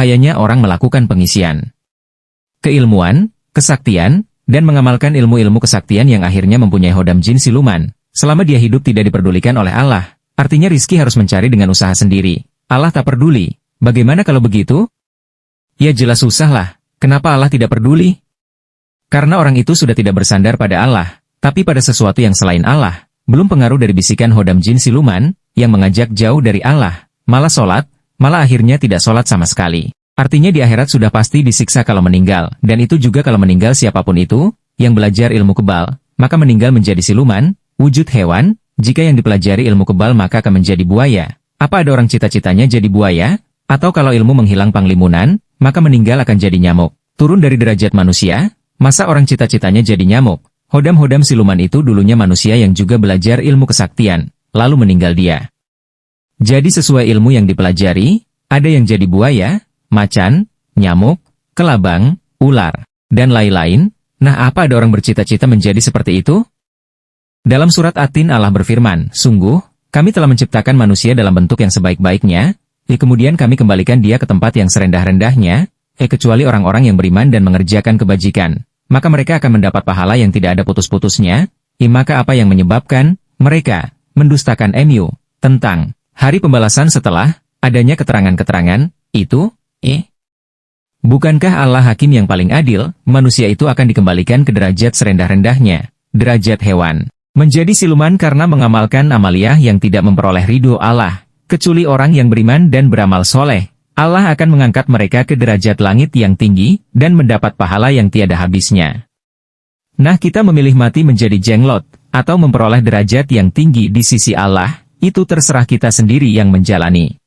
bahayanya orang melakukan pengisian keilmuan, kesaktian, dan mengamalkan ilmu-ilmu kesaktian yang akhirnya mempunyai hodam jin siluman. Selama dia hidup tidak diperdulikan oleh Allah, artinya rizki harus mencari dengan usaha sendiri. Allah tak peduli. Bagaimana kalau begitu? Ya jelas susah lah. Kenapa Allah tidak peduli? Karena orang itu sudah tidak bersandar pada Allah, tapi pada sesuatu yang selain Allah. Belum pengaruh dari bisikan hodam jin siluman, yang mengajak jauh dari Allah. Malah sholat, malah akhirnya tidak sholat sama sekali. Artinya di akhirat sudah pasti disiksa kalau meninggal. Dan itu juga kalau meninggal siapapun itu, yang belajar ilmu kebal, maka meninggal menjadi siluman, wujud hewan. Jika yang dipelajari ilmu kebal maka akan menjadi buaya. Apa ada orang cita-citanya jadi buaya? Atau kalau ilmu menghilang panglimunan, maka meninggal akan jadi nyamuk. Turun dari derajat manusia? Masa orang cita-citanya jadi nyamuk? Hodam-hodam siluman itu dulunya manusia yang juga belajar ilmu kesaktian, lalu meninggal dia. Jadi sesuai ilmu yang dipelajari, ada yang jadi buaya, macan, nyamuk, kelabang, ular, dan lain-lain. Nah, apa ada orang bercita-cita menjadi seperti itu? Dalam surat At-Tin Allah berfirman, sungguh, kami telah menciptakan manusia dalam bentuk yang sebaik-baiknya, kemudian kami kembalikan dia ke tempat yang serendah-rendahnya, kecuali orang-orang yang beriman dan mengerjakan kebajikan, maka mereka akan mendapat pahala yang tidak ada putus-putusnya. Maka apa yang menyebabkan mereka mendustakan tentang hari pembalasan setelah adanya keterangan-keterangan itu? Bukankah Allah hakim yang paling adil? Manusia itu akan dikembalikan ke derajat serendah-rendahnya, derajat hewan, menjadi siluman karena mengamalkan amaliyah yang tidak memperoleh ridho Allah, kecuali orang yang beriman dan beramal soleh. Allah akan mengangkat mereka ke derajat langit yang tinggi, dan mendapat pahala yang tiada habisnya. Nah, kita memilih mati menjadi jenglot, atau memperoleh derajat yang tinggi di sisi Allah, itu terserah kita sendiri yang menjalani.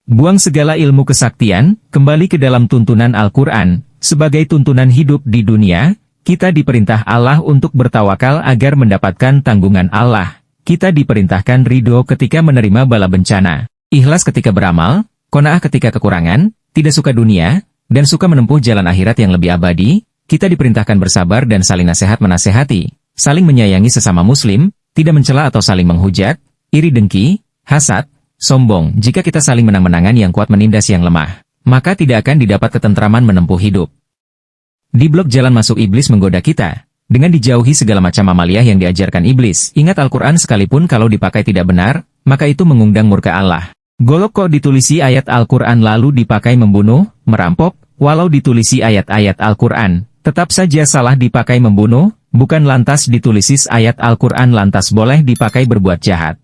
Buang segala ilmu kesaktian, kembali ke dalam tuntunan Al-Quran, sebagai tuntunan hidup di dunia. Kita diperintah Allah untuk bertawakal agar mendapatkan tanggungan Allah. Kita diperintahkan ridho ketika menerima bala bencana, ikhlas ketika beramal, qanaah ketika kekurangan, tidak suka dunia, dan suka menempuh jalan akhirat yang lebih abadi. Kita diperintahkan bersabar dan saling nasihat menasehati, saling menyayangi sesama muslim, tidak mencela atau saling menghujat, iri dengki, hasad, sombong. Jika kita saling menang-menangan yang kuat menindas yang lemah, maka tidak akan didapat ketentraman menempuh hidup. Di blok jalan masuk iblis menggoda kita, dengan dijauhi segala macam amaliyah yang diajarkan iblis. Ingat Al-Quran sekalipun kalau dipakai tidak benar, maka itu mengundang murka Allah. Golok kok ditulisi ayat Al-Quran lalu dipakai membunuh, merampok, walau ditulisi ayat-ayat Al-Quran, tetap saja salah dipakai membunuh, bukan lantas ditulisi ayat Al-Quran lantas boleh dipakai berbuat jahat.